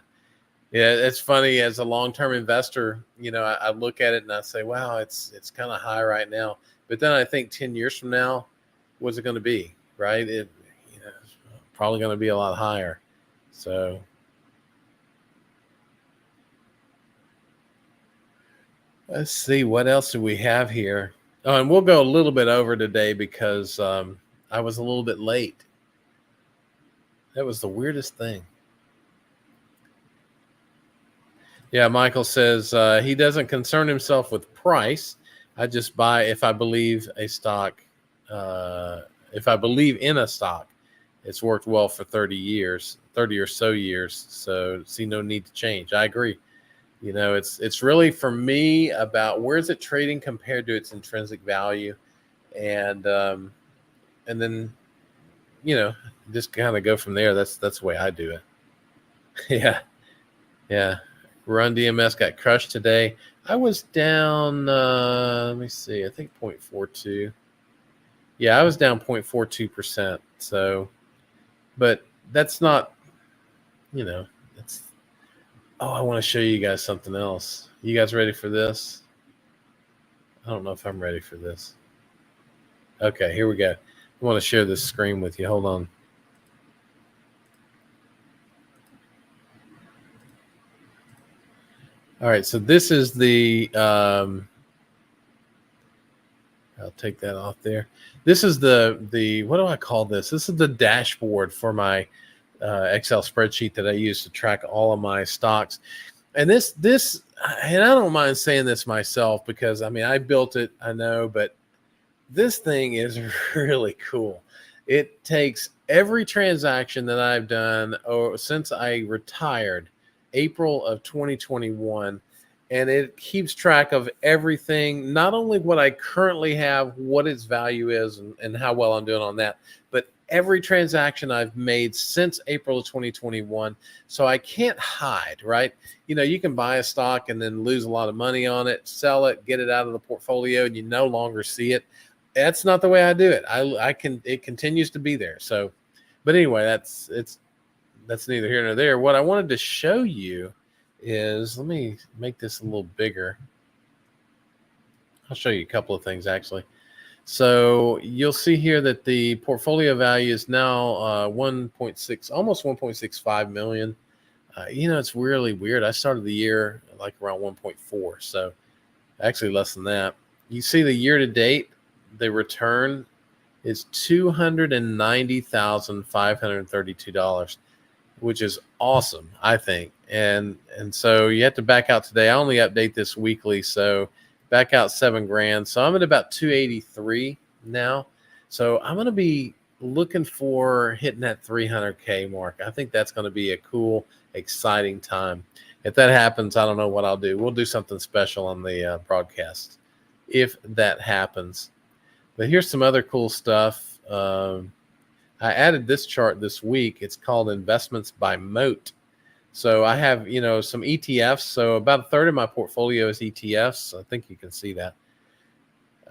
yeah. It's funny as a long-term investor. I look at it and I say, "Wow, it's kind of high right now." But then I think 10 years from now, what's it going to be? Right? It's probably going to be a lot higher. So let's see, what else do we have here? Oh, and we'll go a little bit over today because I was a little bit late. That was the weirdest thing. Yeah, Michael says he doesn't concern himself with price. I just buy if I believe a stock, if I believe in a stock, it's worked well for 30 years, 30 or so years. So see no need to change. I agree. It's really for me about where is it trading compared to its intrinsic value, and then you know just kind of go from there. That's the way I do it. Yeah, yeah. Run DMS got crushed today. I was down. Let me see. I think 0.42. Yeah, I was down 0.42%. So, but that's not. That's. Oh, I want to show you guys something else. You guys ready for this? I don't know if I'm ready for this. Okay, here we go. I want to share this screen with you. Hold on. All right, so this is the. I'll take that off there. This is the what do I call this? This is the dashboard for my Excel spreadsheet that I use to track all of my stocks. And this, and I don't mind saying this myself because I built it. I know, but this thing is really cool. It takes every transaction that I've done since I retired, April of 2021, and it keeps track of everything, not only what I currently have, what its value is, and how well I'm doing on that, but every transaction I've made since April of 2021. So I can't hide, right? You can buy a stock and then lose a lot of money on it, sell it, get it out of the portfolio, and you no longer see it. That's not the way I do it. It continues to be there. So, but anyway, that's neither here nor there. What I wanted to show you is, let me make this a little bigger. I'll show you a couple of things actually. So you'll see here that the portfolio value is now 1.6, almost 1.65 million. It's really weird. I started the year like around 1.4, so actually less than that. You see the year to date, the return is $290,532, which is awesome, I think. And so you have to back out today. I only update this weekly, so back out $7,000. So I'm at about 283 now. So I'm going to be looking for hitting that 300K mark. I think that's going to be a cool, exciting time. If that happens, I don't know what I'll do. We'll do something special on the broadcast if that happens. But here's some other cool stuff. I added this chart this week. It's called Investments by Moat. So I have, some ETFs. So about a third of my portfolio is ETFs. I think you can see that.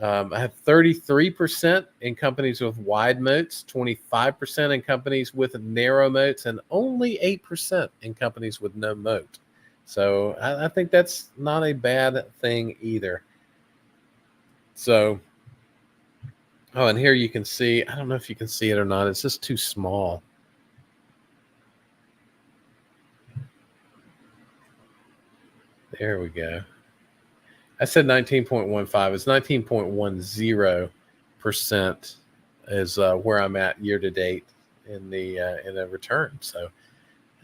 I have 33% in companies with wide moats, 25% in companies with narrow moats, and only 8% in companies with no moat. So I think that's not a bad thing either. So, oh, and here you can see, I don't know if you can see it or not. It's just too small. There we go. I said 19.15. It's 19.10% is where I'm at year to date in the return. So,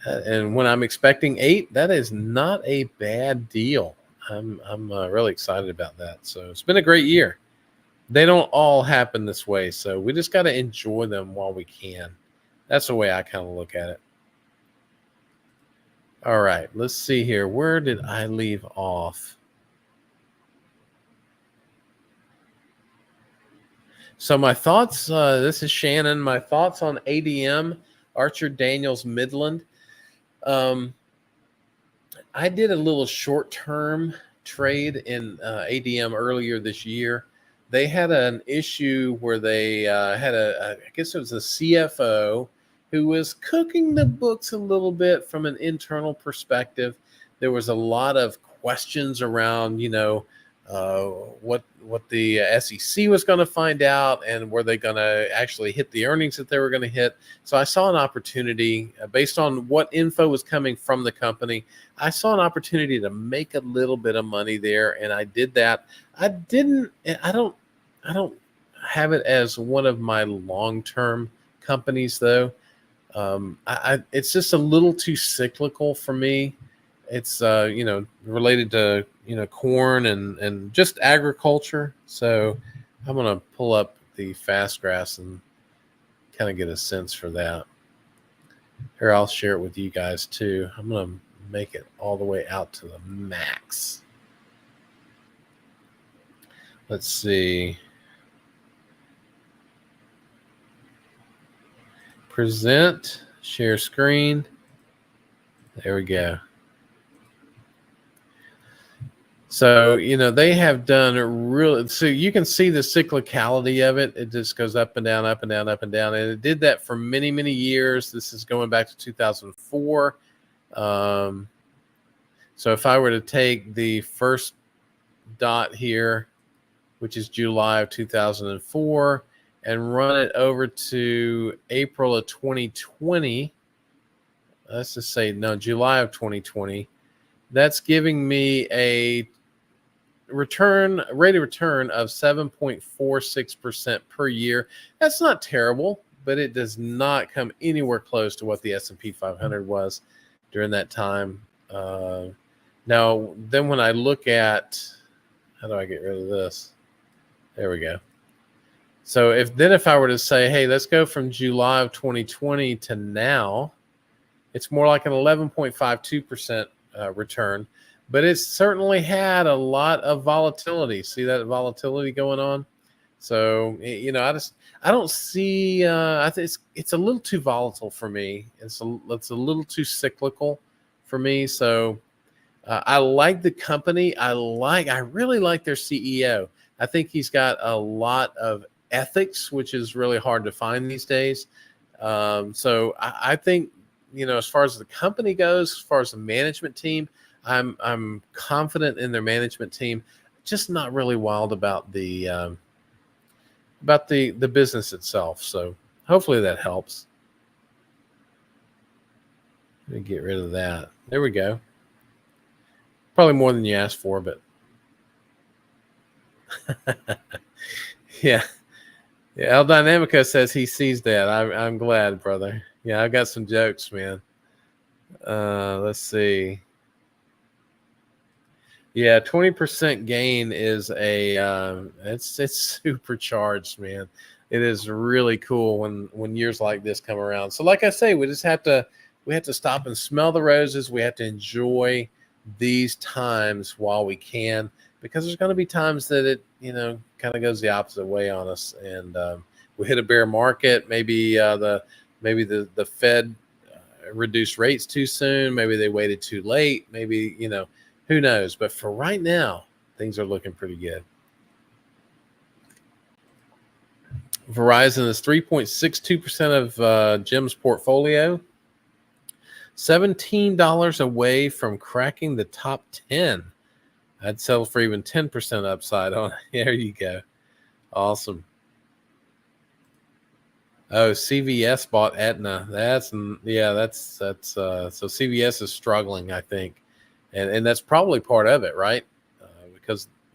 and when I'm expecting 8, that is not a bad deal. I'm really excited about that. So it's been a great year. They don't all happen this way, so we just got to enjoy them while we can. That's the way I kind of look at it. All right, let's see here. Where did I leave off? So my thoughts, this is Shannon. My thoughts on ADM, Archer Daniels Midland. I did a little short-term trade in ADM earlier this year. They had an issue where they had I guess it was a CFO who was cooking the books a little bit from an internal perspective. There was a lot of questions around, what the SEC was going to find out, and were they going to actually hit the earnings that they were going to hit. So I saw an opportunity based on what info was coming from the company. I saw an opportunity to make a little bit of money there, and I did that. I don't have it as one of my long-term companies though. It's just a little too cyclical for me. It's related to corn and just agriculture. So I'm gonna pull up the fast graphs and kind of get a sense for that. Here, I'll share it with you guys too. I'm gonna make it all the way out to the max. Let's see. Present, share screen. There we go. So, they have done really, so you can see the cyclicality of it. It just goes up and down, up and down, up and down. And it did that for many, many years. This is going back to 2004. So if I were to take the first dot here, which is July of 2004, and run it over to April of 2020, let's just say, no, July of 2020, that's giving me a rate of return of 7.46% per year. That's not terrible, but it does not come anywhere close to what the S&P 500 was during that time. Now, then when I look at, how do I get rid of this? There we go. So if I were to say, hey, let's go from July of 2020 to now, it's more like an 11.52% return, but it's certainly had a lot of volatility. See that volatility going on? So, I don't see, I think it's a little too volatile for me. It's a little too cyclical for me. So I like the company. I really like their CEO. I think he's got a lot of ethics, which is really hard to find these days. So I think, as far as the company goes, as far as the management team, I'm confident in their management team. Just not really wild about the business itself. So hopefully that helps. Let me get rid of that. There we go. Probably more than you asked for, but yeah. El Dynamico says he sees that. I'm glad, brother. Yeah, I've got some jokes, man. Let's see. Yeah, 20% gain is it's supercharged, man. It is really cool when years like this come around. So like I say, we have to stop and smell the roses. We have to enjoy these times while we can, because there's going to be times that it, kind of goes the opposite way on us, and we hit a bear market. Maybe the Fed reduced rates too soon. Maybe they waited too late. Maybe, who knows? But for right now, things are looking pretty good. Verizon is 3.62% of Jim's portfolio. $17 away from cracking the top 10. I'd sell for even 10% upside on it. There you go. Awesome. Oh, CVS bought Aetna. So CVS is struggling, I think. And that's probably part of it, right?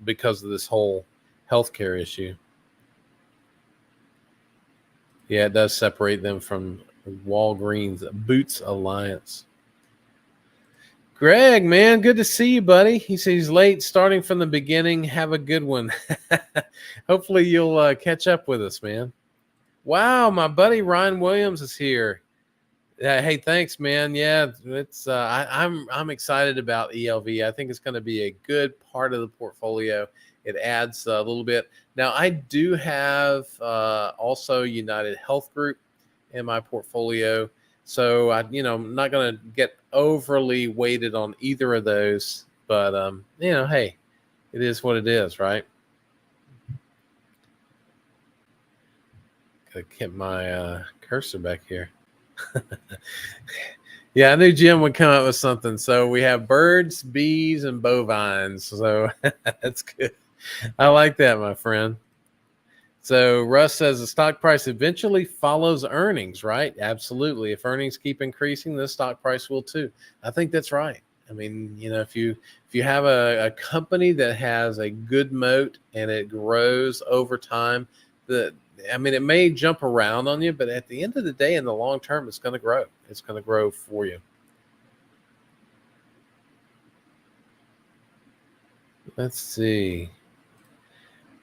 Because of this whole healthcare issue. Yeah, it does separate them from Walgreens Boots Alliance. Greg, man, good to see you, buddy. He says he's late, starting from the beginning. Have a good one. Hopefully you'll catch up with us, man. Wow, my buddy Ryan Williams is here. Hey, thanks, man. Yeah, it's I'm excited about ELV. I think it's going to be a good part of the portfolio. It adds a little bit. Now, I do have also United Health Group in my portfolio, so I'm not going to get overly weighted on either of those. But hey, it is what it is, right? Gotta keep my cursor back here. Yeah, I knew Jim would come up with something. So we have birds, bees, and bovines. So that's good. I like that, my friend. So Russ says the stock price eventually follows earnings, right? Absolutely. If earnings keep increasing, the stock price will too. I think that's right. I mean, if you have a company that has a good moat and it grows over time, it may jump around on you, but at the end of the day, in the long term, it's going to grow. It's going to grow for you. Let's see.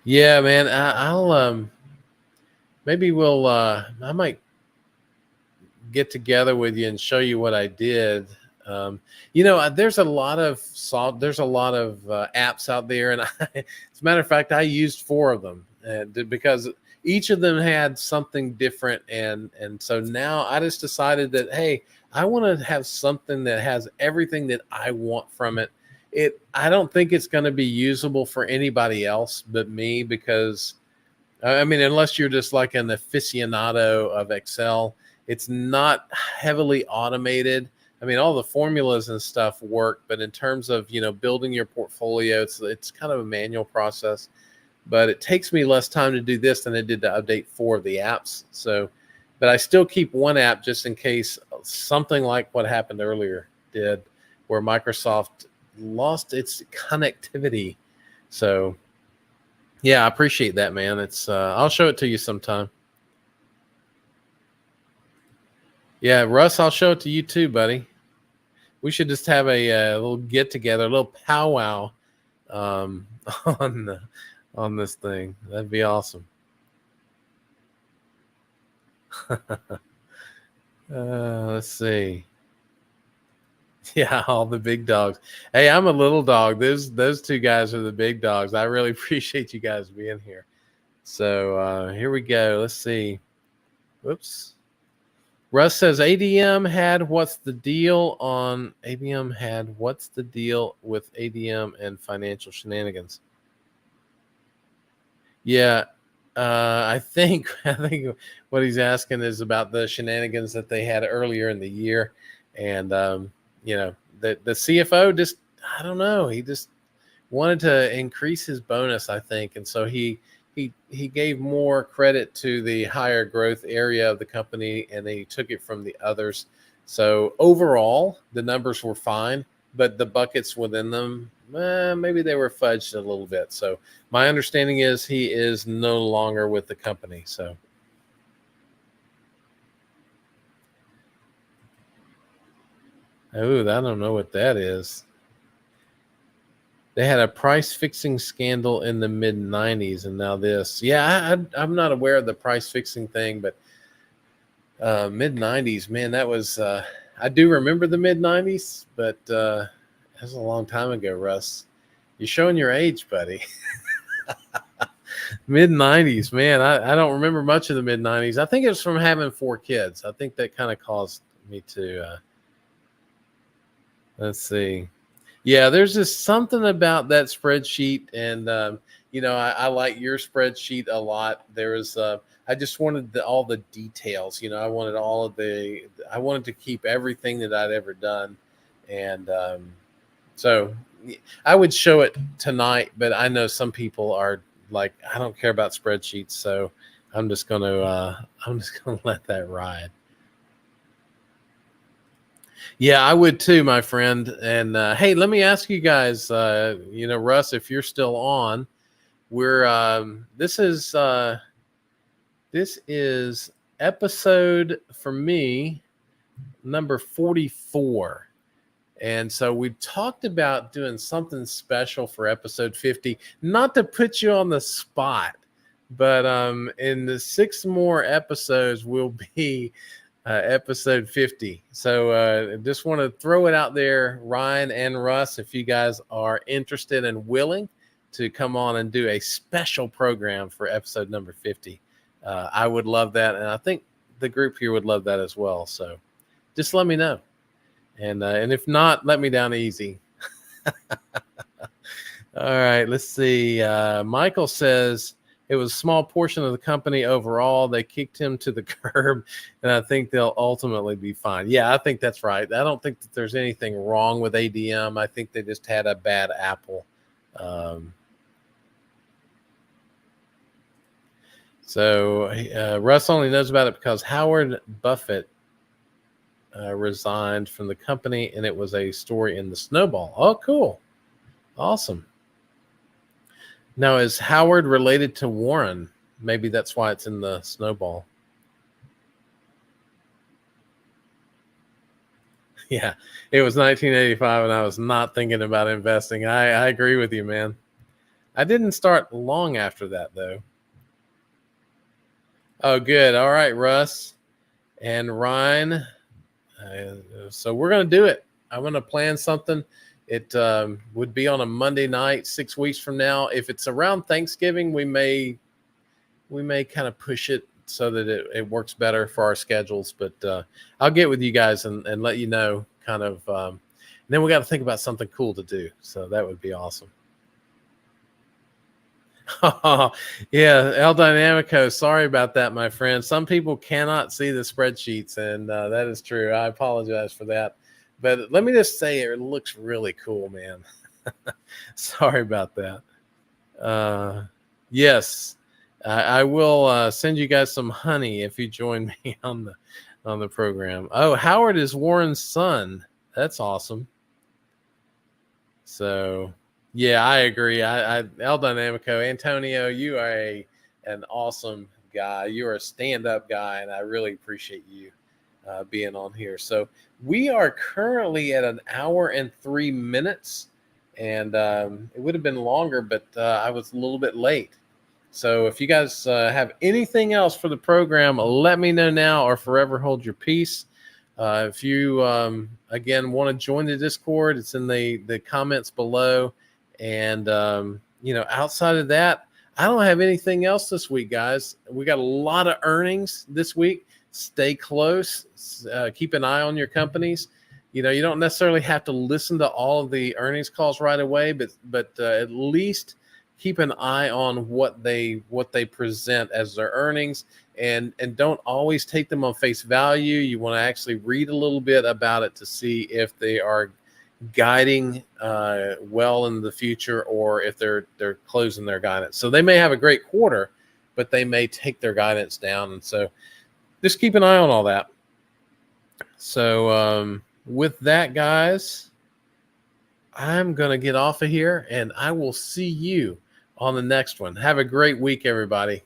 Yeah, man, I'll maybe I might get together with you and show you what I did. There's a lot of apps out there, and as a matter of fact, I used 4 of them because each of them had something different, and so now I just decided that, hey, I want to have something that has everything that I want from it. I don't think it's going to be usable for anybody else but me, because unless you're just like an aficionado of Excel, it's not heavily automated. All the formulas and stuff work, but in terms of building your portfolio, it's kind of a manual process. But it takes me less time to do this than it did to update 4 of the apps. So, but I still keep one app just in case something like what happened earlier did, where Microsoft lost its connectivity. So, yeah, I appreciate that, man. It's I'll show it to you sometime. Yeah, Russ, I'll show it to you too, buddy. We should just have a little get together, a little powwow on this thing. That'd be awesome. Let's see. Yeah, all the big dogs. Hey, I'm a little dog. Those 2 guys are the big dogs. I really appreciate you guys being here. So here we go. Let's see. Whoops. Russ says ABM had what's the deal with ADM and financial shenanigans? Yeah, I think what he's asking is about the shenanigans that they had earlier in the year, and the CFO just, I don't know, he just wanted to increase his bonus, I think, and so he gave more credit to the higher growth area of the company, and then he took it from the others. So overall, the numbers were fine, but the buckets within them, maybe they were fudged a little bit. So my understanding is he is no longer with the company. So I don't know what that is. They had a price fixing scandal in the mid 90s, and now this. Yeah, I'm not aware of the price fixing thing, but mid 90s, man, that was, I do remember the mid 90s, but that was a long time ago, Russ. You're showing your age, buddy. Mid 90s, man. I don't remember much of the mid 90s. I think it was from having 4 kids. I think that kind of caused me to, let's see. Yeah, there's just something about that spreadsheet. And, I like your spreadsheet a lot. I just wanted all the details. I wanted I wanted to keep everything that I'd ever done. And so I would show it tonight, but I know some people are like, I don't care about spreadsheets. So I'm just going to let that ride. Yeah, I would too, my friend. And hey, let me ask you guys, Russ, if you're still on, this is episode for me number 44. And so we talked about doing something special for episode 50, not to put you on the spot, but in the 6 more episodes will be episode 50. So just want to throw it out there, Ryan and Russ, if you guys are interested and willing to come on and do a special program for episode number 50. I would love that. And I think the group here would love that as well. So just let me know. And if not, let me down easy. All right, let's see. Michael says it was a small portion of the company overall. They kicked him to the curb, and I think they'll ultimately be fine. Yeah, I think that's right. I don't think that there's anything wrong with ADM. I think they just had a bad apple. So Russ only knows about it because Howard Buffett resigned from the company, and it was a story in the Snowball. Oh, cool. Awesome. Now, is Howard related to Warren? Maybe that's why it's in the Snowball. Yeah, it was 1985, and I was not thinking about investing. I agree with you, man. I didn't start long after that, though. Oh, good. All right, Russ and Ryan. So we're going to do it. I'm going to plan something. It would be on a Monday night 6 weeks from now. If it's around Thanksgiving, we may kind of push it so that it works better for our schedules. But I'll get with you guys and let you know kind of. Then we got to think about something cool to do. So that would be awesome. Yeah, El Dynamico. Sorry about that, my friend. Some people cannot see the spreadsheets, and that is true. I apologize for that. But let me just say it looks really cool, man. Sorry about that. Yes, I will send you guys some honey if you join me on the program. Oh, Howard is Warren's son. That's awesome. So, yeah, I agree. El Dynamico, Antonio, you are an awesome guy. You're a stand-up guy, and I really appreciate you being on here. So we are currently at 1 hour and 3 minutes, and it would have been longer, but I was a little bit late. So if you guys have anything else for the program, let me know now or forever hold your peace. If you, again, want to join the Discord, it's in the comments below. And, outside of that, I don't have anything else this week, guys. We got a lot of earnings this week. Stay close. Keep an eye on your companies. You don't necessarily have to listen to all of the earnings calls right away, but at least keep an eye on what they present as their earnings, and don't always take them on face value. You want to actually read a little bit about it to see if they are guiding well in the future, or if they're closing their guidance. So they may have a great quarter, but they may take their guidance down. And so just keep an eye on all that. So with that, guys, I'm going to get off of here, and I will see you on the next one. Have a great week, everybody.